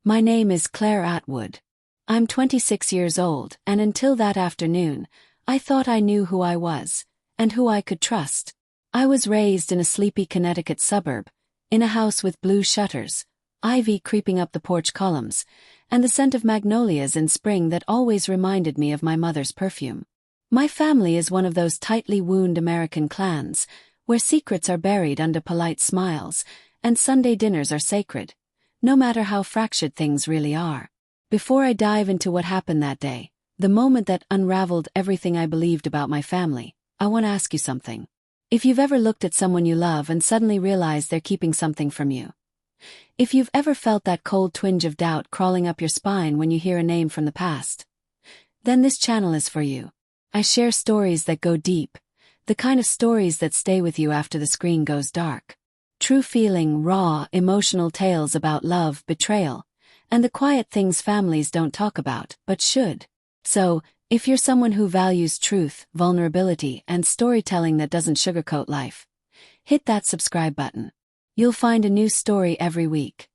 My name is Claire Atwood. I'm 26 years old, and until that afternoon, I thought I knew who I was, and who I could trust. I was raised in a sleepy Connecticut suburb, in a house with blue shutters, ivy creeping up the porch columns, and the scent of magnolias in spring that always reminded me of my mother's perfume. My family is one of those tightly wound American clans, where secrets are buried under polite smiles, and Sunday dinners are sacred, no matter how fractured things really are. Before I dive into what happened that day, the moment that unraveled everything I believed about my family, I want to ask you something. If you've ever looked at someone you love and suddenly realized they're keeping something from you. If you've ever felt that cold twinge of doubt crawling up your spine when you hear a name from the past, then this channel is for you. I share stories that go deep, the kind of stories that stay with you after the screen goes dark. True feeling, raw, emotional tales about love, betrayal, and the quiet things families don't talk about, but should. So, if you're someone who values truth, vulnerability, and storytelling that doesn't sugarcoat life, hit that subscribe button. You'll find a new story every week.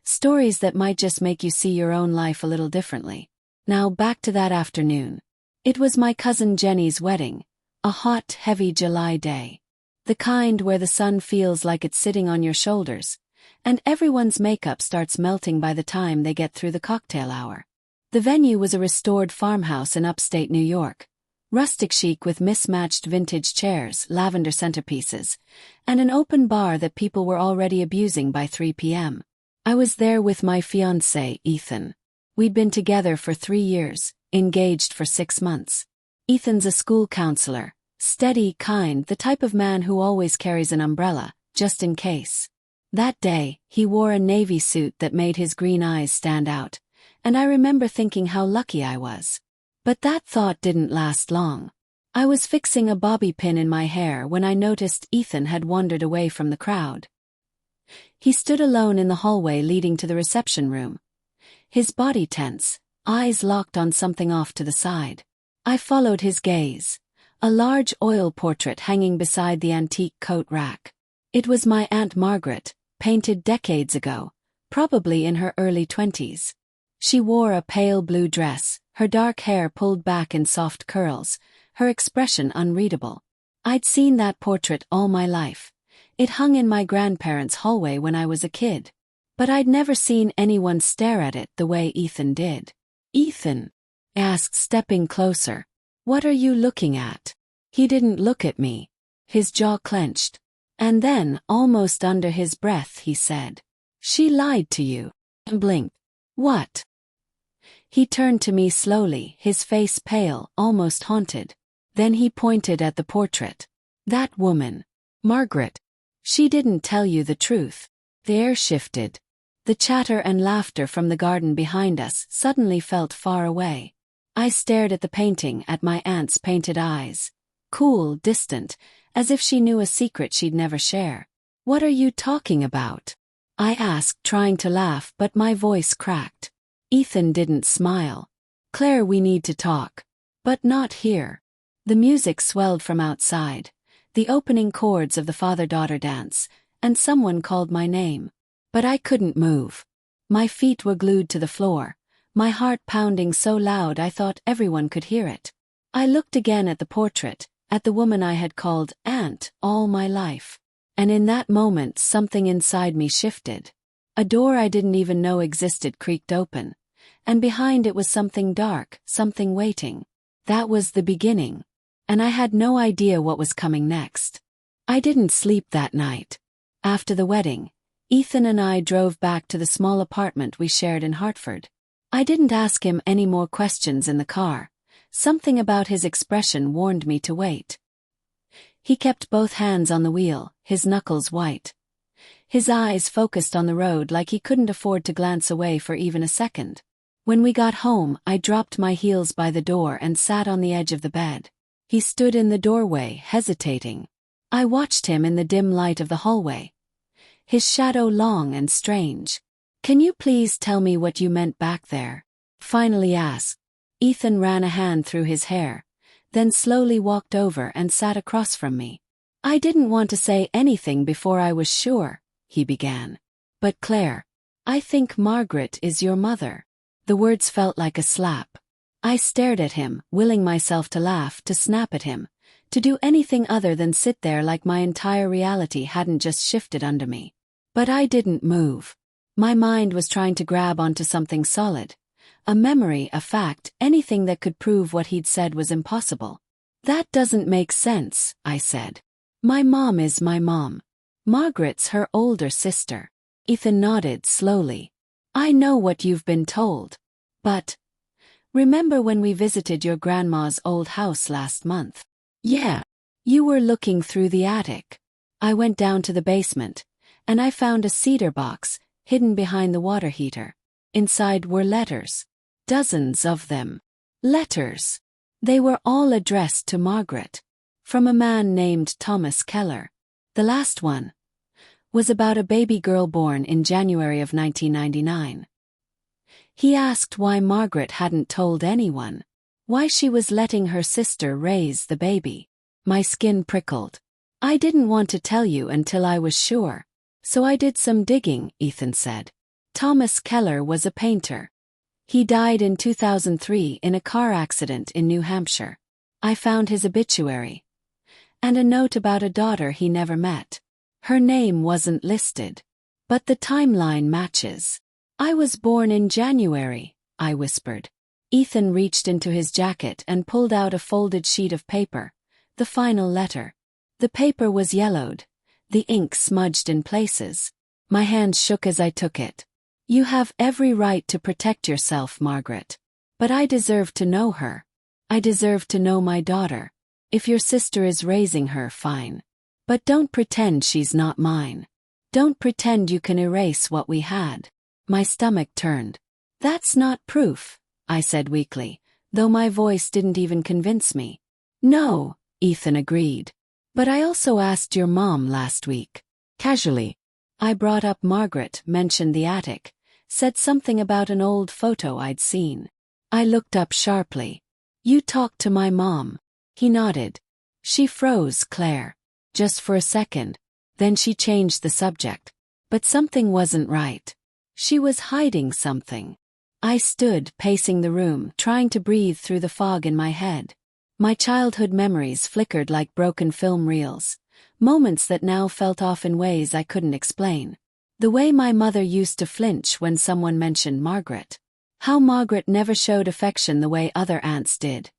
Stories that might just make you see your own life a little differently. Now back to that afternoon. It was my cousin Jenny's wedding, a hot, heavy July day. The kind where the sun feels like it's sitting on your shoulders, and everyone's makeup starts melting by the time they get through the cocktail hour. The venue was a restored farmhouse in upstate New York, rustic chic with mismatched vintage chairs, lavender centerpieces, and an open bar that people were already abusing by 3 p.m. I was there with my fiancé, Ethan. We'd been together for 3 years, engaged for 6 months. Ethan's a school counselor, steady, kind, the type of man who always carries an umbrella, just in case. That day, he wore a navy suit that made his green eyes stand out, and I remember thinking how lucky I was. But that thought didn't last long. I was fixing a bobby pin in my hair when I noticed Ethan had wandered away from the crowd. He stood alone in the hallway leading to the reception room, his body tense, eyes locked on something off to the side. I followed his gaze. A large oil portrait hanging beside the antique coat rack. It was my Aunt Margaret, painted decades ago, probably in her early 20s. She wore a pale blue dress, her dark hair pulled back in soft curls, her expression unreadable. I'd seen that portrait all my life. It hung in my grandparents' hallway when I was a kid. But I'd never seen anyone stare at it the way Ethan did. "Ethan?" I asked, stepping closer. "What are you looking at?" He didn't look at me. His jaw clenched. And then, almost under his breath, he said, "She lied to you." And blinked. "What?" He turned to me slowly, his face pale, almost haunted. Then he pointed at the portrait. "That woman, Margaret. She didn't tell you the truth." The air shifted. The chatter and laughter from the garden behind us suddenly felt far away. I stared at the painting, at my aunt's painted eyes. Cool, distant, as if she knew a secret she'd never share. "What are you talking about?" I asked, trying to laugh, but my voice cracked. Ethan didn't smile. "Claire, we need to talk. But not here." The music swelled from outside, the opening chords of the father-daughter dance, and someone called my name. But I couldn't move. My feet were glued to the floor, my heart pounding so loud I thought everyone could hear it. I looked again at the portrait, at the woman I had called Aunt all my life. And in that moment something inside me shifted. A door I didn't even know existed creaked open, and behind it was something dark, something waiting. That was the beginning. And I had no idea what was coming next. I didn't sleep that night. After the wedding, Ethan and I drove back to the small apartment we shared in Hartford. I didn't ask him any more questions in the car. Something about his expression warned me to wait. He kept both hands on the wheel, his knuckles white. His eyes focused on the road like he couldn't afford to glance away for even a second. When we got home, I dropped my heels by the door and sat on the edge of the bed. He stood in the doorway, hesitating. I watched him in the dim light of the hallway, his shadow long and strange. "Can you please tell me what you meant back there?" finally asked. Ethan ran a hand through his hair, then slowly walked over and sat across from me. "I didn't want to say anything before I was sure," he began. "But Claire, I think Margaret is your mother. The words felt like a slap. I stared at him, willing myself to laugh, to snap at him, to do anything other than sit there like my entire reality hadn't just shifted under me. But I didn't move. My mind was trying to grab onto something solid. A memory, a fact, anything that could prove what he'd said was impossible. That doesn't make sense, I said. My mom is my mom. Margaret's her older sister. Ethan nodded slowly. I know what you've been told. But remember when we visited your grandma's old house last month? Yeah. You were looking through the attic. I went down to the basement, and I found a cedar box, hidden behind the water heater. Inside were letters. Dozens of them. Letters. They were all addressed to Margaret. From a man named Thomas Keller. The last one was about a baby girl born in January of 1999. He asked why Margaret hadn't told anyone. Why she was letting her sister raise the baby. My skin prickled. I didn't want to tell you until I was sure. So I did some digging, Ethan said. Thomas Keller was a painter. He died in 2003 in a car accident in New Hampshire. I found his obituary. And a note about a daughter he never met. Her name wasn't listed. But the timeline matches. I was born in January, I whispered. Ethan reached into his jacket and pulled out a folded sheet of paper. The final letter. The paper was yellowed. The ink smudged in places. My hand shook as I took it. You have every right to protect yourself, Margaret. But I deserve to know her. I deserve to know my daughter. If your sister is raising her, fine. But don't pretend she's not mine. Don't pretend you can erase what we had. My stomach turned. That's not proof, I said weakly, though my voice didn't even convince me. No, Ethan agreed. But I also asked your mom last week. Casually. I brought up Margaret, mentioned the attic, said something about an old photo I'd seen. I looked up sharply. You talked to my mom. He nodded. She froze, Claire. Just for a second. Then she changed the subject. But something wasn't right. She was hiding something. I stood, pacing the room, trying to breathe through the fog in my head. My childhood memories flickered like broken film reels. Moments that now felt off in ways I couldn't explain. The way my mother used to flinch when someone mentioned Margaret. How Margaret never showed affection the way other aunts did.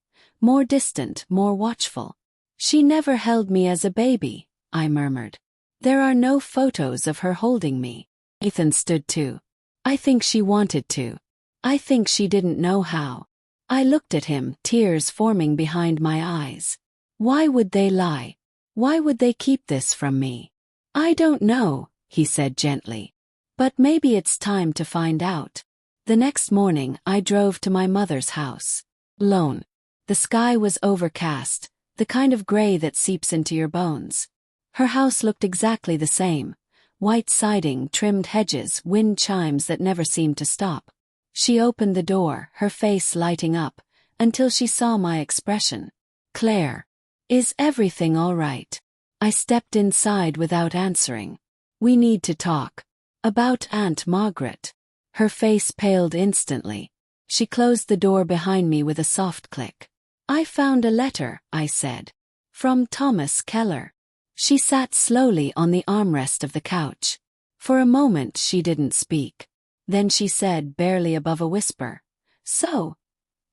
More distant, more watchful. She never held me as a baby, I murmured. There are no photos of her holding me. Ethan stood too. I think she wanted to. I think she didn't know how. I looked at him, tears forming behind my eyes. Why would they lie? Why would they keep this from me? I don't know, he said gently. But maybe it's time to find out. The next morning I drove to my mother's house. Alone. The sky was overcast, the kind of gray that seeps into your bones. Her house looked exactly the same. White siding, trimmed hedges, wind chimes that never seemed to stop. She opened the door, her face lighting up, until she saw my expression. Claire. Is everything all right? I stepped inside without answering. We need to talk. About Aunt Margaret. Her face paled instantly. She closed the door behind me with a soft click. I found a letter, I said. From Thomas Keller. She sat slowly on the armrest of the couch. For a moment she didn't speak. Then she said, barely above a whisper. So,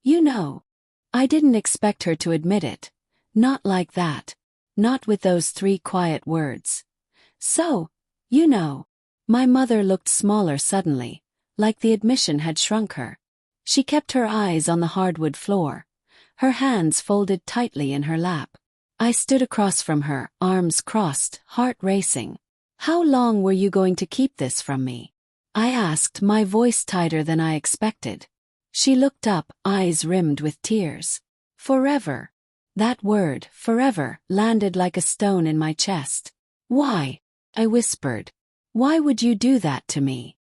you know. I didn't expect her to admit it. Not like that. Not with those 3 quiet words. So, you know. My mother looked smaller suddenly, like the admission had shrunk her. She kept her eyes on the hardwood floor. Her hands folded tightly in her lap. I stood across from her, arms crossed, heart racing. How long were you going to keep this from me? I asked, my voice tighter than I expected. She looked up, eyes rimmed with tears. Forever. That word, forever, landed like a stone in my chest. Why? I whispered. Why would you do that to me?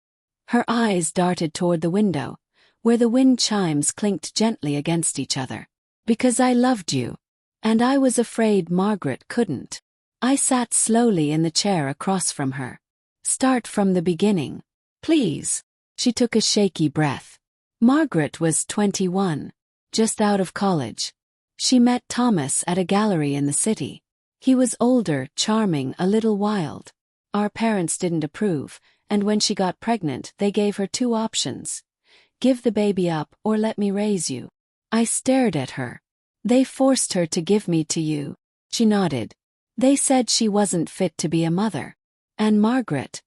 Her eyes darted toward the window, where the wind chimes clinked gently against each other. Because I loved you. And I was afraid Margaret couldn't. I sat slowly in the chair across from her. Start from the beginning. Please. She took a shaky breath. Margaret was 21, just out of college. She met Thomas at a gallery in the city. He was older, charming, a little wild. Our parents didn't approve, and when she got pregnant, they gave her two options. Give the baby up or let me raise you. I stared at her. They forced her to give me to you. She nodded. They said she wasn't fit to be a mother. And Margaret?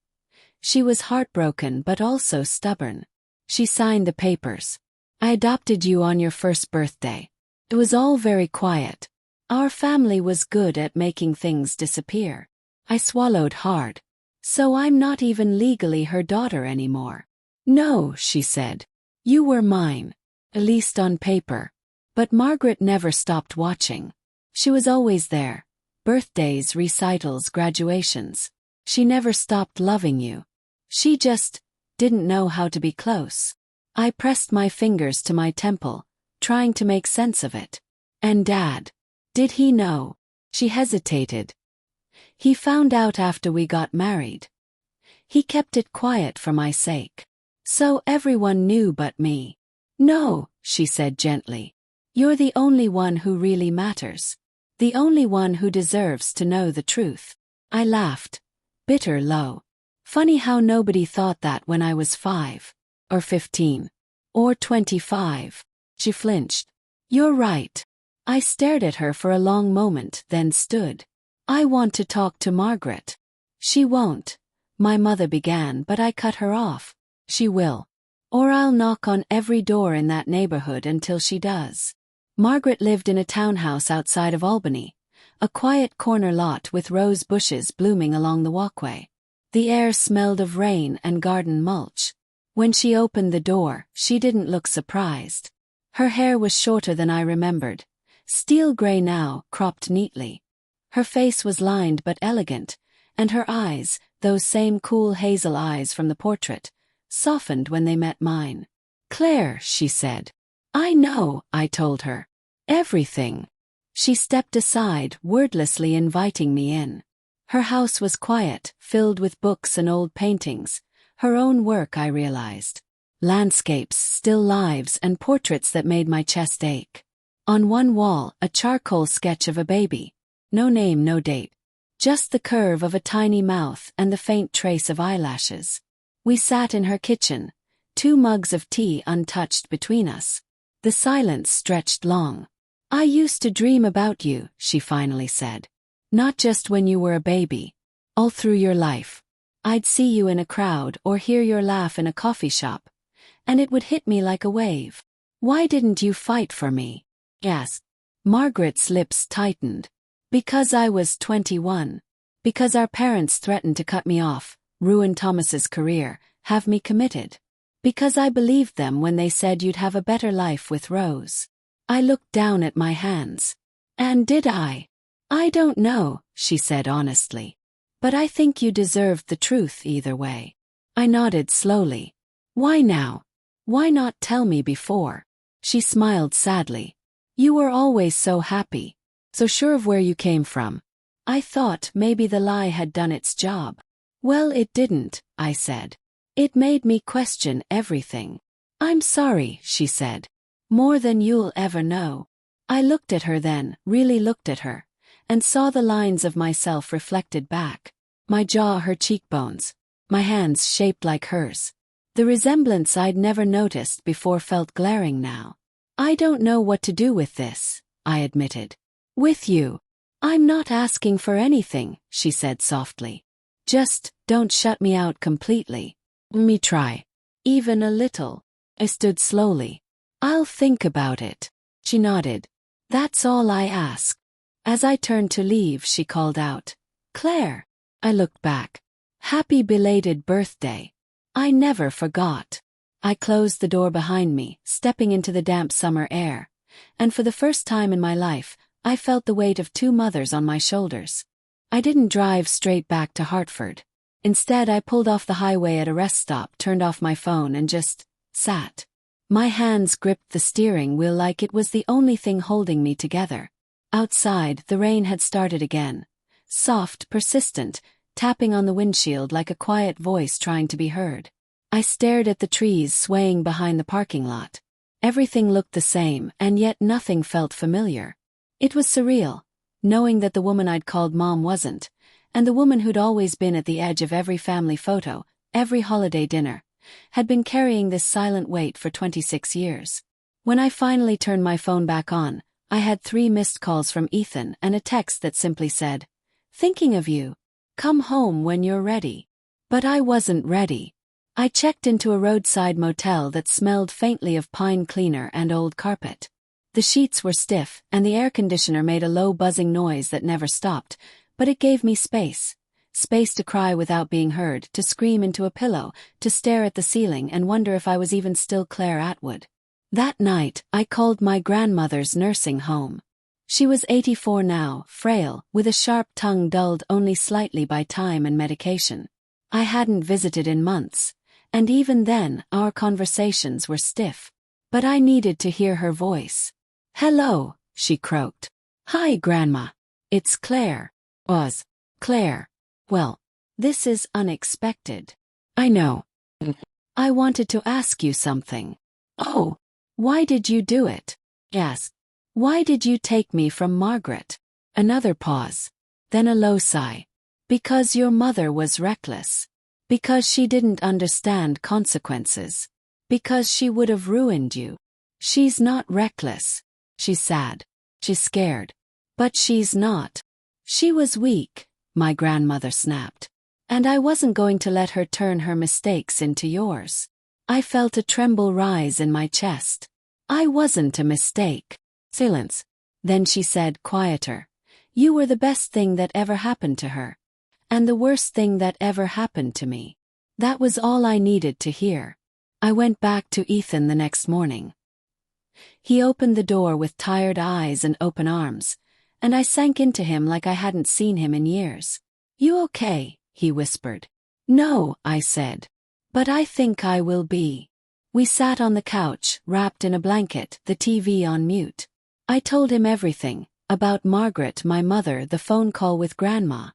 She was heartbroken but also stubborn. She signed the papers. I adopted you on your first birthday. It was all very quiet. Our family was good at making things disappear. I swallowed hard. So I'm not even legally her daughter anymore. No, she said. You were mine. At least on paper. But Margaret never stopped watching. She was always there. Birthdays, recitals, graduations. She never stopped loving you. She just didn't know how to be close. I pressed my fingers to my temple, trying to make sense of it. And Dad? Did he know? She hesitated. He found out after we got married. He kept it quiet for my sake. So everyone knew but me. No, she said gently. You're the only one who really matters. The only one who deserves to know the truth. I laughed. Bitter low. Funny how nobody thought that when I was 5. Or 15. Or 25. She flinched. You're right. I stared at her for a long moment, then stood. I want to talk to Margaret. She won't. My mother began, but I cut her off. She will. Or I'll knock on every door in that neighborhood until she does. Margaret lived in a townhouse outside of Albany, a quiet corner lot with rose bushes blooming along the walkway. The air smelled of rain and garden mulch. When she opened the door, she didn't look surprised. Her hair was shorter than I remembered, steel gray now, cropped neatly. Her face was lined but elegant, and her eyes, those same cool hazel eyes from the portrait, softened when they met mine. Claire, she said. I know, I told her. Everything. She stepped aside, wordlessly inviting me in. Her house was quiet, filled with books and old paintings, her own work, I realized. Landscapes, still lives, and portraits that made my chest ache. On one wall, a charcoal sketch of a baby. No name, no date. Just the curve of a tiny mouth and the faint trace of eyelashes. We sat in her kitchen, 2 mugs of tea untouched between us. The silence stretched long. I used to dream about you, she finally said. Not just when you were a baby. All through your life. I'd see you in a crowd or hear your laugh in a coffee shop, and it would hit me like a wave. Why didn't you fight for me? Yes. Margaret's lips tightened. Because I was 21. Because our parents threatened to cut me off, ruin Thomas's career, have me committed. Because I believed them when they said you'd have a better life with Rose. I looked down at my hands. And did I? I don't know, she said honestly. But I think you deserved the truth either way. I nodded slowly. Why now? Why not tell me before? She smiled sadly. You were always so happy, so sure of where you came from. I thought maybe the lie had done its job. Well, it didn't, I said. It made me question everything. I'm sorry, she said. More than you'll ever know. I looked at her then, really looked at her, and saw the lines of myself reflected back. My jaw, her cheekbones. My hands shaped like hers. The resemblance I'd never noticed before felt glaring now. I don't know what to do with this, I admitted. With you. I'm not asking for anything, she said softly. Just, don't shut me out completely. Me try. Even a little. I stood slowly. I'll think about it. She nodded. That's all I ask. As I turned to leave, she called out, Claire. I looked back. Happy belated birthday. I never forgot. I closed the door behind me, stepping into the damp summer air, and for the first time in my life, I felt the weight of 2 mothers on my shoulders. I didn't drive straight back to Hartford. Instead, I pulled off the highway at a rest stop, turned off my phone, and just sat. My hands gripped the steering wheel like it was the only thing holding me together. Outside, the rain had started again. Soft, persistent, tapping on the windshield like a quiet voice trying to be heard. I stared at the trees swaying behind the parking lot. Everything looked the same, and yet nothing felt familiar. It was surreal, knowing that the woman I'd called Mom wasn't, and the woman who'd always been at the edge of every family photo, every holiday dinner, had been carrying this silent weight for 26 years. When I finally turned my phone back on, I had 3 missed calls from Ethan and a text that simply said, "Thinking of you. Come home when you're ready." But I wasn't ready. I checked into a roadside motel that smelled faintly of pine cleaner and old carpet. The sheets were stiff, and the air conditioner made a low buzzing noise that never stopped, but it gave me space. Space to cry without being heard, to scream into a pillow, to stare at the ceiling and wonder if I was even still Claire Atwood. That night, I called my grandmother's nursing home. She was 84 now, frail, with a sharp tongue dulled only slightly by time and medication. I hadn't visited in months, and even then, our conversations were stiff. But I needed to hear her voice. "Hello," she croaked. "Hi, Grandma. It's Claire." Was Claire. "Well, this is unexpected." "I know. I wanted to ask you something." "Oh, why did you do it?" "Yes. Why did you take me from Margaret?" Another pause. Then a low sigh. "Because your mother was reckless. Because she didn't understand consequences. Because she would have ruined you." "She's not reckless. She's sad. She's scared. But she's not." "She was weak," my grandmother snapped. "And I wasn't going to let her turn her mistakes into yours." I felt a tremble rise in my chest. "I wasn't a mistake." Silence. Then she said, quieter, "You were the best thing that ever happened to her. And the worst thing that ever happened to me." That was all I needed to hear. I went back to Ethan the next morning. He opened the door with tired eyes and open arms, and I sank into him like I hadn't seen him in years. "You okay?" he whispered. "No," I said. "But I think I will be." We sat on the couch, wrapped in a blanket, the TV on mute. I told him everything, about Margaret, my mother, the phone call with Grandma.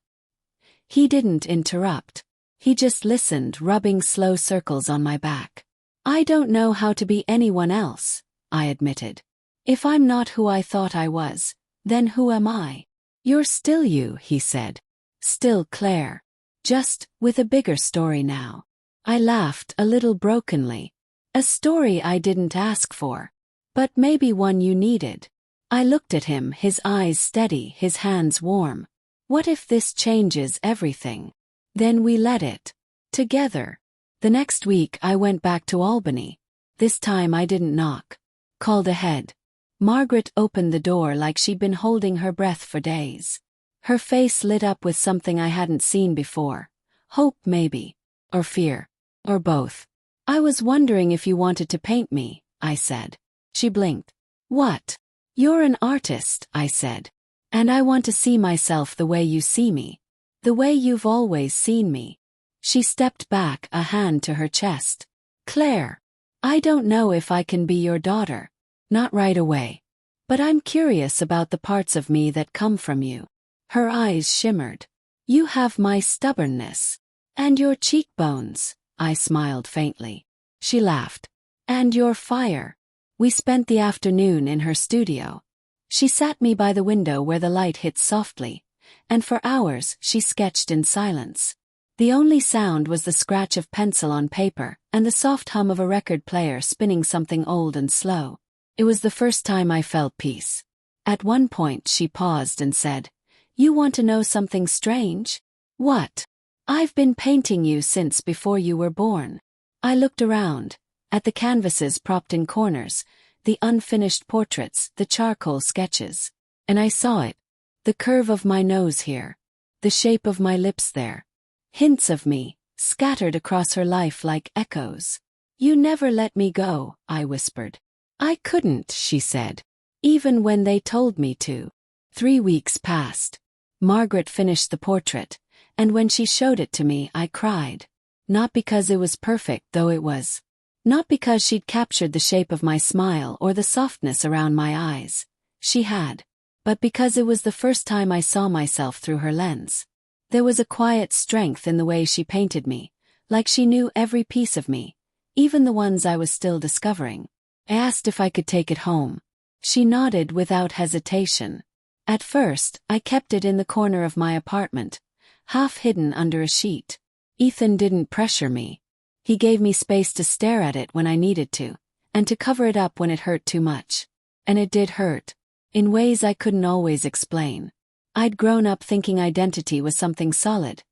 He didn't interrupt. He just listened, rubbing slow circles on my back. "I don't know how to be anyone else," I admitted. "If I'm not who I thought I was, then who am I?" "You're still you," he said. "Still Claire. Just with a bigger story now." I laughed a little brokenly. "A story I didn't ask for. But maybe one you needed." I looked at him, his eyes steady, his hands warm. "What if this changes everything? Then we let it. Together." The next week I went back to Albany. This time I didn't knock. Called ahead. Margaret opened the door like she'd been holding her breath for days. Her face lit up with something I hadn't seen before. Hope, maybe. Or fear. Or both. "I was wondering if you wanted to paint me," I said. She blinked. "What?" "You're an artist," I said. "And I want to see myself the way you see me. The way you've always seen me." She stepped back, a hand to her chest. "Claire, I don't know if I can be your daughter. Not right away. But I'm curious about the parts of me that come from you." Her eyes shimmered. "You have my stubbornness. And your cheekbones," I smiled faintly. She laughed. "And your fire." We spent the afternoon in her studio. She sat me by the window where the light hit softly, and for hours she sketched in silence. The only sound was the scratch of pencil on paper and the soft hum of a record player spinning something old and slow. It was the first time I felt peace. At one point she paused and said, "You want to know something strange?" "What?" "I've been painting you since before you were born." I looked around, at the canvases propped in corners, the unfinished portraits, the charcoal sketches. And I saw it. The curve of my nose here. The shape of my lips there. Hints of me, scattered across her life like echoes. "You never let me go," I whispered. "I couldn't," she said. "Even when they told me to." 3 weeks passed. Margaret finished the portrait, and when she showed it to me I cried. Not because it was perfect, though it was. Not because she'd captured the shape of my smile or the softness around my eyes. She had. But because it was the first time I saw myself through her lens. There was a quiet strength in the way she painted me, like she knew every piece of me, even the ones I was still discovering. I asked if I could take it home. She nodded without hesitation. At first, I kept it in the corner of my apartment, half hidden under a sheet. Ethan didn't pressure me. He gave me space to stare at it when I needed to, and to cover it up when it hurt too much. And it did hurt, in ways I couldn't always explain. I'd grown up thinking identity was something solid,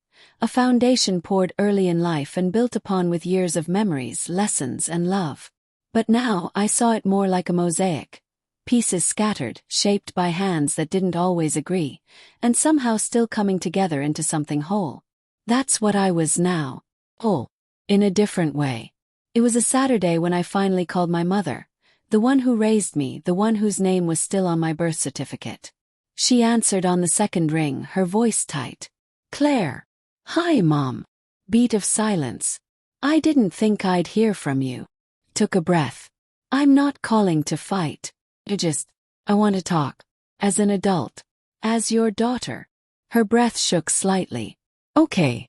a foundation poured early in life and built upon with years of memories, lessons, and love. But now I saw it more like a mosaic. Pieces scattered, shaped by hands that didn't always agree, and somehow still coming together into something whole. That's what I was now. Whole. In a different way. It was a Saturday when I finally called my mother, the one who raised me, the one whose name was still on my birth certificate. She answered on the second ring, her voice tight. "Claire." "Hi, Mom." Beat of silence. "I didn't think I'd hear from you." Took a breath. "I'm not calling to fight. I want to talk. As an adult. As your daughter." Her breath shook slightly. "Okay."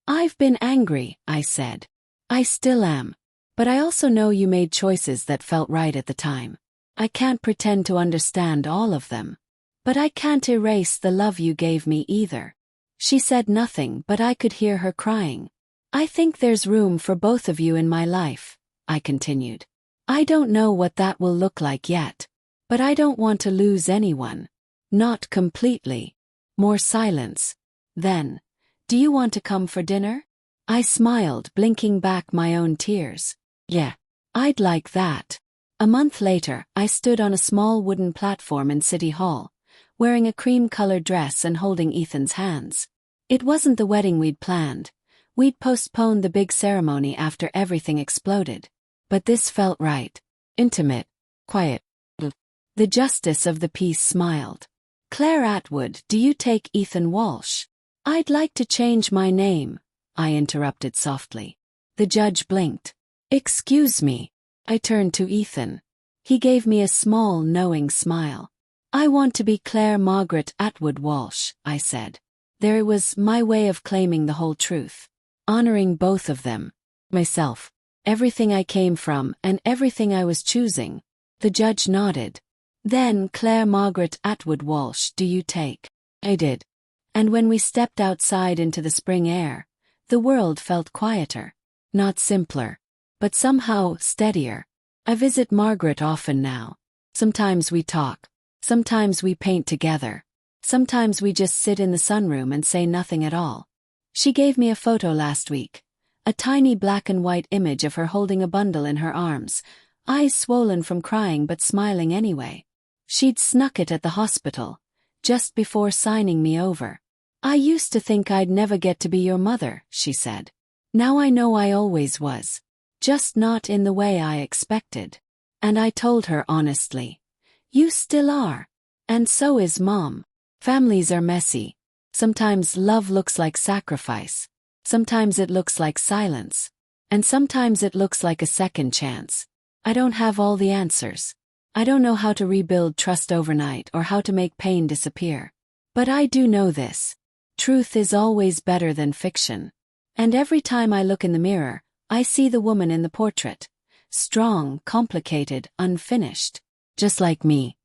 "I've been angry," I said. "I still am. But I also know you made choices that felt right at the time. I can't pretend to understand all of them. But I can't erase the love you gave me either." She said nothing, but I could hear her crying. "I think there's room for both of you in my life," I continued. "I don't know what that will look like yet. But I don't want to lose anyone. Not completely." More silence. Then, "Do you want to come for dinner?" I smiled, blinking back my own tears. "Yeah. I'd like that." A month later, I stood on a small wooden platform in City Hall, wearing a cream-colored dress and holding Ethan's hands. It wasn't the wedding we'd planned. We'd postponed the big ceremony after everything exploded. But this felt right. Intimate. Quiet. The justice of the peace smiled. "Claire Atwood, do you take Ethan Walsh?" "I'd like to change my name," I interrupted softly. The judge blinked. "Excuse me." I turned to Ethan. He gave me a small, knowing smile. "I want to be Claire Margaret Atwood Walsh," I said. There it was, my way of claiming the whole truth. Honoring both of them. Myself. Everything I came from, and everything I was choosing. The judge nodded. "Then, Claire Margaret Atwood Walsh, do you take?" I did. And when we stepped outside into the spring air, the world felt quieter. Not simpler, but somehow steadier. I visit Margaret often now. Sometimes we talk. Sometimes we paint together. Sometimes we just sit in the sunroom and say nothing at all. She gave me a photo last week. A tiny black and white image of her holding a bundle in her arms, eyes swollen from crying but smiling anyway. She'd snuck it at the hospital, just before signing me over. "I used to think I'd never get to be your mother," she said. "Now I know I always was. Just not in the way I expected." And I told her honestly. "You still are. And so is Mom." Families are messy. Sometimes love looks like sacrifice. Sometimes it looks like silence. And sometimes it looks like a second chance. I don't have all the answers. I don't know how to rebuild trust overnight or how to make pain disappear. But I do know this. Truth is always better than fiction. And every time I look in the mirror, I see the woman in the portrait. Strong, complicated, unfinished. Just like me.